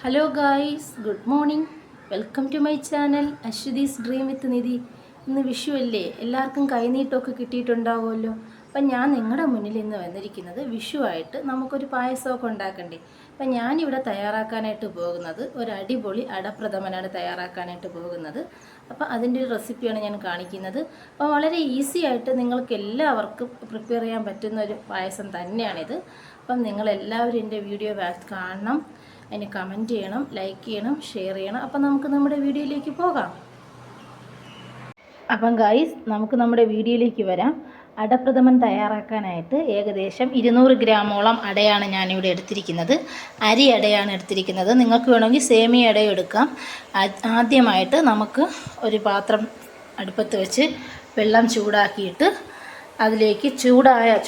Hello guys, good morning. Welcome to my channel Ashwathi's dream with Nidhi. ഇന്ന് വിഷു അല്ലേ, എല്ലാവർക്കും കൈനീട്ടമൊക്കെ കിട്ടിയിട്ടുണ്ടാവുമല്ലോ. അപ്പം ഞാൻ നിങ്ങളുടെ മുന്നിൽ ഇന്ന് വന്നിരിക്കുന്നത് വിഷുവായിട്ട് നമുക്കൊരു പായസമൊക്കെ ഉണ്ടാക്കണ്ടേ. അപ്പം ഞാനിവിടെ തയ്യാറാക്കാനായിട്ട് പോകുന്നത് ഒരു അടിപൊളി അടപ്രഥമനാണ് തയ്യാറാക്കാനായിട്ട് പോകുന്നത്. അപ്പം അതിൻ്റെ ഒരു റെസിപ്പിയാണ് ഞാൻ കാണിക്കുന്നത്. അപ്പം വളരെ ഈസി ആയിട്ട് നിങ്ങൾക്ക് എല്ലാവർക്കും പ്രിപ്പയർ ചെയ്യാൻ പറ്റുന്ന ഒരു പായസം തന്നെയാണിത്. അപ്പം നിങ്ങളെല്ലാവരും എൻ്റെ വീഡിയോ കാണണം, അതിന് കമൻറ്റ് ചെയ്യണം, ലൈക്ക് ചെയ്യണം, ഷെയർ ചെയ്യണം. അപ്പം നമുക്ക് നമ്മുടെ വീഡിയോയിലേക്ക് പോകാം. അപ്പം ഗൈസ്, നമുക്ക് നമ്മുടെ വീഡിയോയിലേക്ക് വരാം. അടപ്രഥമൻ തയ്യാറാക്കാനായിട്ട് ഏകദേശം 200 ഗ്രാമോളം അടയാണ് ഞാനിവിടെ എടുത്തിരിക്കുന്നത്. അരി അടയാണ് എടുത്തിരിക്കുന്നത്. നിങ്ങൾക്ക് വേണമെങ്കിൽ സേമിയ അടയും എടുക്കാം. ആദ്യമായിട്ട് നമുക്ക് ഒരു പാത്രം അടുപ്പത്ത് വെച്ച് വെള്ളം ചൂടാക്കിയിട്ട് അതിലേക്ക്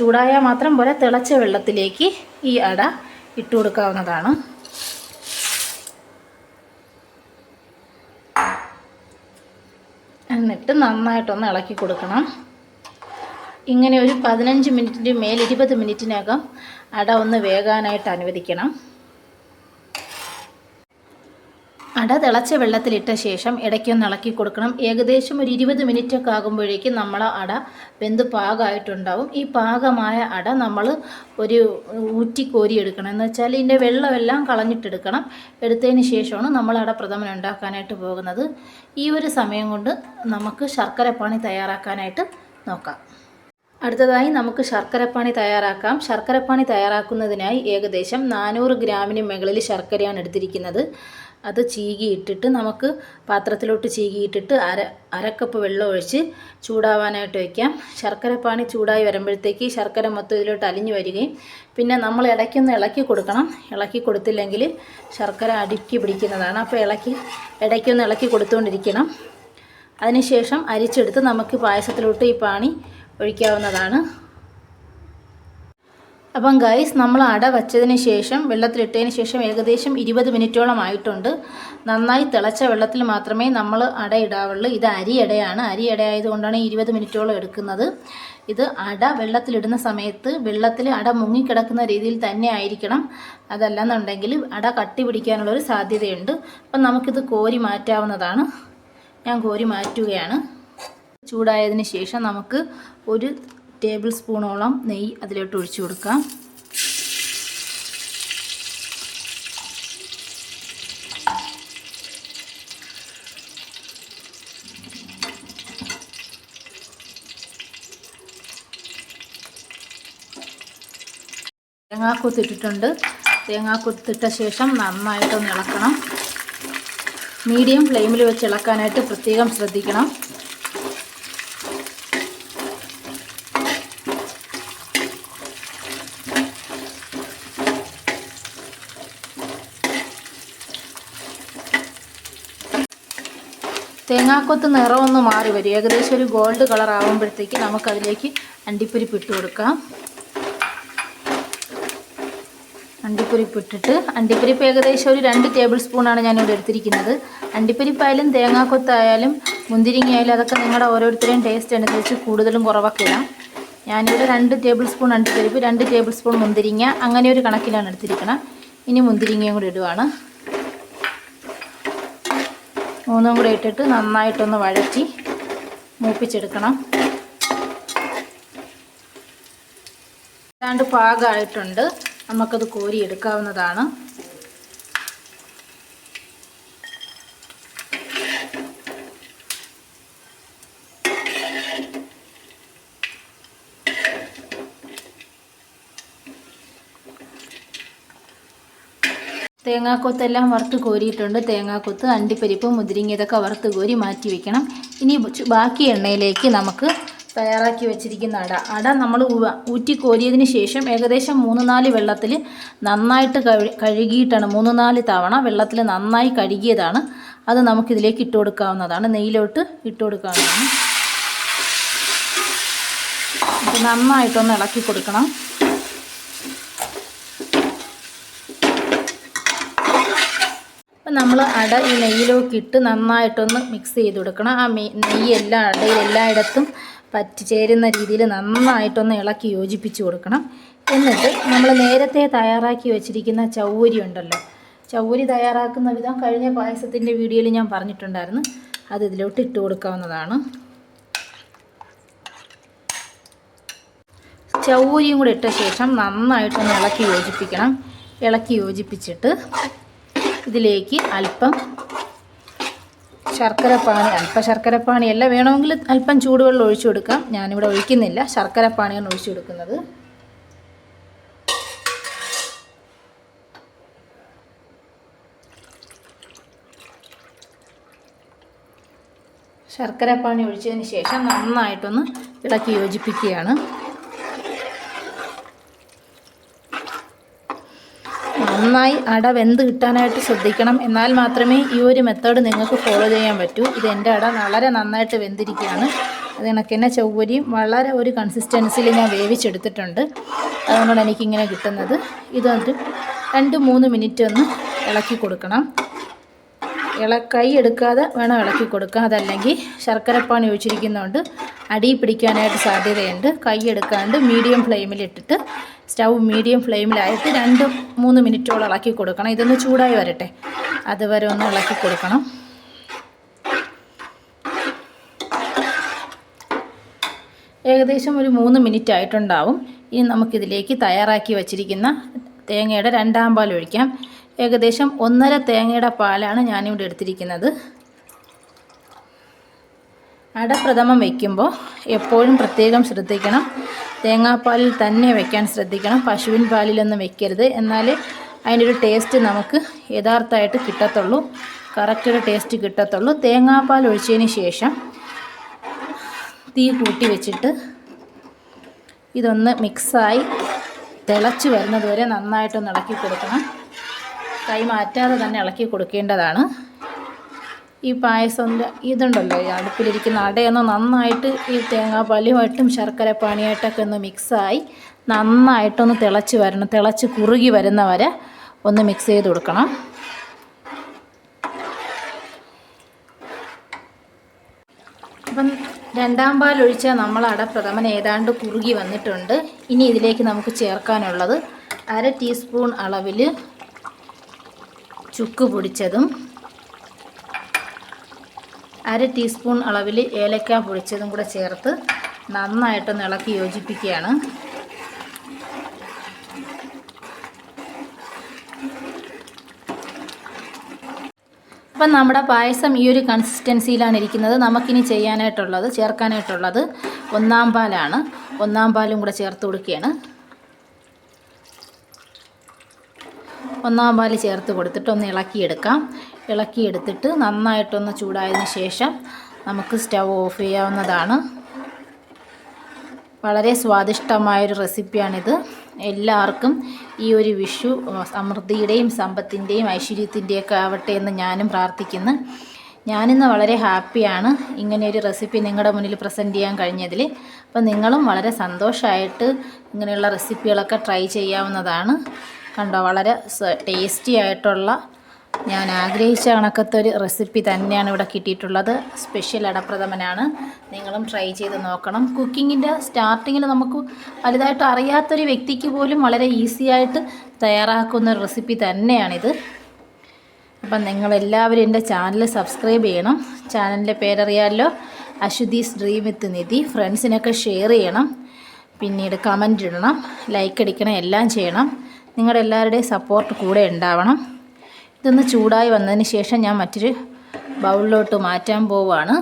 ചൂടായ മാത്രം പോലെ തിളച്ച വെള്ളത്തിലേക്ക് ഈ അട ഇട്ട് കൊടുക്കാവുന്നതാണ്. എന്നിട്ട് നന്നായിട്ടൊന്ന് ഇളക്കി കൊടുക്കണം. ഇങ്ങനെ ഒരു 15 മിനിറ്റിന് മേൽ 20 മിനിറ്റിനകം അട ഒന്ന് വേകാനായിട്ട് അനുവദിക്കണം. അട തിളച്ച വെള്ളത്തിലിട്ട ശേഷം ഇടയ്ക്കൊന്ന് ഇളക്കി കൊടുക്കണം. ഏകദേശം ഒരു 20 മിനിറ്റൊക്കെ ആകുമ്പോഴേക്കും നമ്മൾ അട വെന്ത് പാകമായിട്ടുണ്ടാവും. ഈ പാകമായ അട നമ്മൾ ഒരു ഊറ്റിക്കോരി എടുക്കണം. എന്ന് വെച്ചാൽ ഇതിൻ്റെ വെള്ളമെല്ലാം കളഞ്ഞിട്ടെടുക്കണം. എടുത്തതിന് ശേഷമാണ് നമ്മൾ അടപ്രഥമൻ ഉണ്ടാക്കാനായിട്ട് പോകുന്നത്. ഈ ഒരു സമയം കൊണ്ട് നമുക്ക് ശർക്കരപ്പാനി തയ്യാറാക്കാനായിട്ട് നോക്കാം. അടുത്തതായി നമുക്ക് ശർക്കരപ്പാനി തയ്യാറാക്കാം. ശർക്കരപ്പാനി തയ്യാറാക്കുന്നതിനായി ഏകദേശം 400 ഗ്രാമിന് മുകളിൽ ശർക്കരയാണ് എടുത്തിരിക്കുന്നത്. അത് ചീകിയിട്ടിട്ട് നമുക്ക് പാത്രത്തിലോട്ട് ചീകിയിട്ടിട്ട് അരക്കപ്പ് വെള്ളം ഒഴിച്ച് ചൂടാവാനായിട്ട് വയ്ക്കാം. ശർക്കരപ്പാനി ചൂടായി വരുമ്പോഴത്തേക്ക് ശർക്കര മൊത്തം ഇതിലോട്ട് അലിഞ്ഞു വരികയും പിന്നെ നമ്മൾ ഇടയ്ക്കൊന്ന് ഇളക്കി കൊടുക്കണം. ഇളക്കി കൊടുത്തില്ലെങ്കിൽ ശർക്കര അടുക്കി പിടിക്കുന്നതാണ്. അപ്പോൾ ഇടയ്ക്കൊന്ന് ഇളക്കി കൊടുത്തുകൊണ്ടിരിക്കണം. അതിനുശേഷം അരിച്ചെടുത്ത് നമുക്ക് പായസത്തിലോട്ട് ഈ പാനി ഒഴിക്കാവുന്നതാണ്. അപ്പം ഗൈസ്, നമ്മൾ അട വച്ചതിന് ശേഷം വെള്ളത്തിലിട്ടതിന് ശേഷം ഏകദേശം 20 മിനിറ്റോളം ആയിട്ടുണ്ട്. നന്നായി തിളച്ച വെള്ളത്തിൽ മാത്രമേ നമ്മൾ അട ഇടാവുള്ളൂ. ഇത് അരി അടയാണ്. അരി അട ആയതുകൊണ്ടാണ് 20 മിനിറ്റോളം എടുക്കുന്നത്. ഇത് അട വെള്ളത്തിലിടുന്ന സമയത്ത് വെള്ളത്തിൽ അട മുങ്ങിക്കിടക്കുന്ന രീതിയിൽ തന്നെ ആയിരിക്കണം. അതല്ലെന്നുണ്ടെങ്കിൽ അട കട്ടി പിടിക്കാനുള്ളൊരു സാധ്യതയുണ്ട്. അപ്പം നമുക്കിത് കോരി മാറ്റാവുന്നതാണ്. ഞാൻ കോരി മാറ്റുകയാണ്. ചൂടായതിന് ശേഷം നമുക്ക് 1 ടേബിൾ സ്പൂണോളം നെയ്യ് അതിലോട്ട് ഒഴിച്ചു കൊടുക്കാം. തേങ്ങാക്കൊത്തിട്ടിട്ടുണ്ട്. തേങ്ങാക്കൊത്തിട്ട ശേഷം നന്നായിട്ടൊന്ന് ഇളക്കണം. മീഡിയം ഫ്ലെയിമിൽ വെച്ച് ഇളക്കാനായിട്ട് പ്രത്യേകം ശ്രദ്ധിക്കണം. തേങ്ങാക്കൊത്ത് നിറമൊന്ന് മാറി വരും. ഏകദേശം ഒരു ഗോൾഡ് കളർ ആകുമ്പോഴത്തേക്ക് നമുക്കതിലേക്ക് അണ്ടിപ്പരിപ്പ് ഇട്ട് കൊടുക്കാം. അണ്ടിപ്പരിപ്പ് ഇട്ടിട്ട് അണ്ടിപ്പരിപ്പ് ഏകദേശം ഒരു 2 ടേബിൾ സ്പൂണാണ് ഞാനിവിടെ എടുത്തിരിക്കുന്നത്. അണ്ടിപ്പരിപ്പായാലും തേങ്ങാക്കൊത്തായാലും മുന്തിരിങ്ങയായാലും അതൊക്കെ നിങ്ങളുടെ ഓരോരുത്തരുടെയും ടേസ്റ്റ് അനുസരിച്ച് കൂടുതലും കുറവൊക്കെ ഇടാം. ഞാനിവിടെ 2 ടേബിൾ സ്പൂൺ അണ്ടിപ്പരിപ്പ്, 2 ടേബിൾ സ്പൂൺ മുന്തിരിങ്ങ, അങ്ങനെ ഒരു കണക്കിലാണ് എടുത്തിരിക്കണം. ഇനി മുന്തിരിങ്ങയും കൂടി ഇടുവാണ്. 3 കൂടെ ഇട്ടിട്ട് നന്നായിട്ടൊന്ന് വഴറ്റി മൂപ്പിച്ചെടുക്കണം. ഏതാണ്ട് പാകമായിട്ടുണ്ട്. നമുക്കത് കോരി എടുക്കാവുന്നതാണ്. തേങ്ങാക്കൊത്തെല്ലാം വറുത്ത് കോരിയിട്ടുണ്ട്. തേങ്ങാക്കൊത്ത്, അണ്ടിപ്പരിപ്പ്, മുന്തിരിങ്ങ ഇതൊക്കെ വറുത്ത് കോരി മാറ്റി വെക്കണം. ഇനി ബാക്കി എണ്ണയിലേക്ക് നമുക്ക് തയ്യാറാക്കി വെച്ചിരിക്കുന്ന അട നമ്മൾ ഊറ്റി കോരിയതിന് ശേഷം ഏകദേശം 3-4 വെള്ളത്തിൽ നന്നായിട്ട് കഴുകിയിട്ടാണ്, 3-4 തവണ വെള്ളത്തിൽ നന്നായി കഴുകിയതാണ്. അത് നമുക്കിതിലേക്ക് ഇട്ട് കൊടുക്കാവുന്നതാണ്. നെയ്യിലോട്ട് ഇട്ട് കൊടുക്കാവുന്നതാണ്. അപ്പോൾ നന്നായിട്ടൊന്ന് ഇളക്കി കൊടുക്കണം. അപ്പം നമ്മൾ അട ഈ നെയ്യിലേക്ക് ഇട്ട് നന്നായിട്ടൊന്ന് മിക്സ് ചെയ്ത് കൊടുക്കണം. ആ നെയ്യ് അടയിൽ എല്ലായിടത്തും ചേരുന്ന രീതിയിൽ നന്നായിട്ടൊന്ന് ഇളക്കി യോജിപ്പിച്ച് കൊടുക്കണം. എന്നിട്ട് നമ്മൾ നേരത്തെ തയ്യാറാക്കി വെച്ചിരിക്കുന്ന ചൗവരി ഉണ്ടല്ലോ, ചവ്വരി തയ്യാറാക്കുന്ന വിധം കഴിഞ്ഞ പായസത്തിൻ്റെ വീഡിയോയിൽ ഞാൻ പറഞ്ഞിട്ടുണ്ടായിരുന്നു. അത് ഇതിലോട്ട് ഇട്ട് കൊടുക്കാവുന്നതാണ്. ചവ്വരിയും കൂടെ ഇട്ട ശേഷം നന്നായിട്ടൊന്ന് ഇളക്കി യോജിപ്പിക്കണം. ഇളക്കി യോജിപ്പിച്ചിട്ട് ഇതിലേക്ക് അല്പം ശർക്കരപ്പാനിയല്ല, വേണമെങ്കിൽ അല്പം ചൂടുവെള്ളം ഒഴിച്ചു കൊടുക്കാം. ഞാനിവിടെ ഒഴിക്കുന്നില്ല, ശർക്കരപ്പാനിയാണ് ഒഴിച്ചു കൊടുക്കുന്നത്. ശർക്കരപ്പാനി ഒഴിച്ചതിന് ശേഷം നന്നായിട്ടൊന്ന് ഇളക്കി യോജിപ്പിക്കുകയാണ്. നന്നായി അട വെന്ത് കിട്ടാനായിട്ട് ശ്രദ്ധിക്കണം. എന്നാൽ മാത്രമേ ഈ ഒരു മെത്തേഡ് നിങ്ങൾക്ക് ഫോളോ ചെയ്യാൻ പറ്റൂ. ഇത് എൻ്റെ അട വളരെ നന്നായിട്ട് വെന്തിരിക്കുകയാണ്. അത് കണക്ക് തന്നെ ചവ്വരിയും വളരെ ഒരു കൺസിസ്റ്റൻസിയിൽ ഞാൻ വേവിച്ചെടുത്തിട്ടുണ്ട്. അതുകൊണ്ടാണ് എനിക്കിങ്ങനെ കിട്ടുന്നത്. ഇതൊരു 2-3 മിനിറ്റ് ഒന്ന് ഇളക്കി കൊടുക്കണം. കൈ എടുക്കാതെ വേണം ഇളക്കി കൊടുക്കുക. അതല്ലെങ്കിൽ ശർക്കരപ്പാനി ഒഴിച്ചിരിക്കുന്നതുകൊണ്ട് അടി പിടിക്കാനായിട്ട് സാധ്യതയുണ്ട്. കൈ എടുക്കാണ്ട് മീഡിയം ഫ്ലെയിമിലിട്ടിട്ട് സ്റ്റൗ മീഡിയം ഫ്ലെയിമിലായിട്ട് 2-3 മിനിറ്റോളം ഇളക്കി കൊടുക്കണം. ഇതൊന്ന് ചൂടായി വരട്ടെ, അതുവരെ ഒന്ന് ഇളക്കി കൊടുക്കണം. ഏകദേശം ഒരു 3 മിനിറ്റ് ആയിട്ടുണ്ടാവും. ഇനി നമുക്കിതിലേക്ക് തയ്യാറാക്കി വച്ചിരിക്കുന്ന തേങ്ങയുടെ 2ാം പാൽ ഒഴിക്കാം. ഏകദേശം 1.5 തേങ്ങയുടെ പാലാണ് ഞാനിവിടെ എടുത്തിരിക്കുന്നത്. അടപ്രഥമൻ വയ്ക്കുമ്പോൾ എപ്പോഴും പ്രത്യേകം ശ്രദ്ധിക്കണം, തേങ്ങാപ്പാലിൽ തന്നെ വയ്ക്കാൻ ശ്രദ്ധിക്കണം. പശുവിൻ പാലിലൊന്നും വെക്കരുത്. എന്നാൽ അതിൻ്റെ ഒരു ടേസ്റ്റ് നമുക്ക് യഥാർത്ഥമായിട്ട് കിട്ടത്തുള്ളൂ, കറക്റ്റ് ഒരു ടേസ്റ്റ് കിട്ടത്തുള്ളൂ. തേങ്ങാപ്പാൽ ഒഴിച്ചതിന് ശേഷം തീ കൂട്ടി വെച്ചിട്ട് ഇതൊന്ന് മിക്സായി തിളച്ച് വരുന്നത് വരെ നന്നായിട്ടൊന്ന് ഇളക്കി കൊടുക്കണം. കൈ മാറ്റാതെ തന്നെ ഇളക്കി കൊടുക്കേണ്ടതാണ്. ഈ പായസം ഇതുണ്ടല്ലോ, ഈ അടുപ്പിലിരിക്കുന്ന അടയൊന്ന് നന്നായിട്ട് ഈ തേങ്ങാപ്പാലുമായിട്ടും ശർക്കരപ്പാനിയായിട്ടൊക്കെ ഒന്ന് മിക്സായി നന്നായിട്ടൊന്ന് തിളച്ച് വരണം. തിളച്ച് കുറുകി വരുന്ന വരെ ഒന്ന് മിക്സ് ചെയ്ത് കൊടുക്കണം. അപ്പം 2ാം പാൽ ഒഴിച്ചാൽ നമ്മൾ അടപ്രഥമൻ ഏതാണ്ട് കുറുകി വന്നിട്ടുണ്ട്. ഇനി ഇതിലേക്ക് നമുക്ക് ചേർക്കാനുള്ളത് 1/2 ടീസ്പൂൺ അളവിൽ ചുക്ക് പൊടിച്ചതും 1/2 ടീസ്പൂൺ അളവിൽ ഏലക്ക പൊടിച്ചതും കൂടെ ചേർത്ത് നന്നായിട്ടൊന്ന് ഇളക്കി യോജിപ്പിക്കുകയാണ്. അപ്പം നമ്മുടെ പായസം ഈ ഒരു കൺസിസ്റ്റൻസിയിലാണ് ഇരിക്കുന്നത്. നമുക്കിനി ചേർക്കാനായിട്ടുള്ളത് 1ാം പാലാണ്. 1ാം പാലും കൂടെ ചേർത്ത് കൊടുക്കുകയാണ്. 1ാം പാൽ ചേർത്ത് കൊടുത്തിട്ട് ഒന്ന് ഇളക്കിയെടുക്കാം. ഇളക്കിയെടുത്തിട്ട് നന്നായിട്ടൊന്ന് ചൂടായതിന് ശേഷം നമുക്ക് സ്റ്റൗ ഓഫ് ചെയ്യാവുന്നതാണ്. വളരെ സ്വാദിഷ്ടമായൊരു റെസിപ്പിയാണിത്. എല്ലാവർക്കും ഈ ഒരു വിഷു സമൃദ്ധിയുടെയും സമ്പത്തിൻ്റെയും ഐശ്വര്യത്തിൻ്റെയൊക്കെ ആവട്ടെ എന്ന് ഞാനും പ്രാർത്ഥിക്കുന്നു. ഞാനിന്ന് വളരെ ഹാപ്പിയാണ് ഇങ്ങനെയൊരു റെസിപ്പി നിങ്ങളുടെ മുന്നിൽ പ്രസൻറ്റ് ചെയ്യാൻ കഴിഞ്ഞതിൽ. അപ്പോൾ നിങ്ങളും വളരെ സന്തോഷമായിട്ട് ഇങ്ങനെയുള്ള റെസിപ്പികളൊക്കെ ട്രൈ ചെയ്യാവുന്നതാണ്. കണ്ടോ, വളരെ ടേസ്റ്റി ആയിട്ടുള്ള, ഞാൻ ആഗ്രഹിച്ച കണക്കത്തൊരു റെസിപ്പി തന്നെയാണ് ഇവിടെ കിട്ടിയിട്ടുള്ളത്. സ്പെഷ്യൽ അടപ്രഥമനാണ്. നിങ്ങളും ട്രൈ ചെയ്ത് നോക്കണം. കുക്കിങ്ങിൻ്റെ സ്റ്റാർട്ടിങ്ങിൽ നമുക്ക് വലുതായിട്ട് അറിയാത്തൊരു വ്യക്തിക്ക് പോലും വളരെ ഈസി ആയിട്ട് തയ്യാറാക്കുന്ന ഒരു റെസിപ്പി തന്നെയാണിത്. അപ്പം നിങ്ങളെല്ലാവരും എൻ്റെ ചാനൽ സബ്സ്ക്രൈബ് ചെയ്യണം. ചാനലിൻ്റെ പേരറിയാമല്ലോ, അശ്വതീസ് ഡ്രീം വിത്ത് നിധി. ഫ്രണ്ട്സിനൊക്കെ ഷെയർ ചെയ്യണം, പിന്നീട് കമൻ്റ് ഇടണം, ലൈക്ക് അടിക്കണം, എല്ലാം ചെയ്യണം. നിങ്ങളുടെ എല്ലാവരുടെയും സപ്പോർട്ട് കൂടെ ഉണ്ടാവണം. ഇതൊന്ന് ചൂടായി വന്നതിന് ശേഷം ഞാൻ മറ്റൊരു ബൗളിലോട്ട് മാറ്റാൻ പോവുകയാണ്.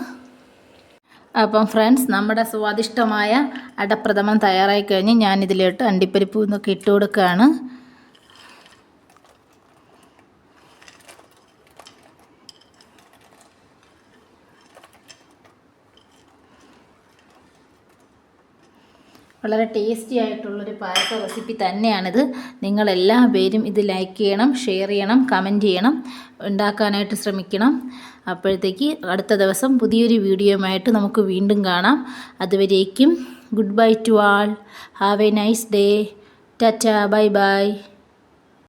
അപ്പം ഫ്രണ്ട്സ്, നമ്മുടെ സ്വാദിഷ്ടമായ അടപ്രഥമൻ തയ്യാറായി കഴിഞ്ഞ് ഞാനിതിലോട്ട് അണ്ടിപ്പരിപ്പ് എന്നൊക്കെ ഇട്ട് കൊടുക്കുകയാണ്. വളരെ ടേസ്റ്റി ആയിട്ടുള്ളൊരു പായസ റെസിപ്പി തന്നെയാണിത്. നിങ്ങളെല്ലാ പേരും ഇത് ലൈക്ക് ചെയ്യണം, ഷെയർ ചെയ്യണം, കമൻറ്റ് ചെയ്യണം, ഉണ്ടാക്കാനായിട്ട് ശ്രമിക്കണം. അപ്പോഴത്തേക്ക് അടുത്ത ദിവസം പുതിയൊരു വീഡിയോയുമായിട്ട് നമുക്ക് വീണ്ടും കാണാം. അതുവരേക്കും good bye to all. Have a nice day. Tata, bye by.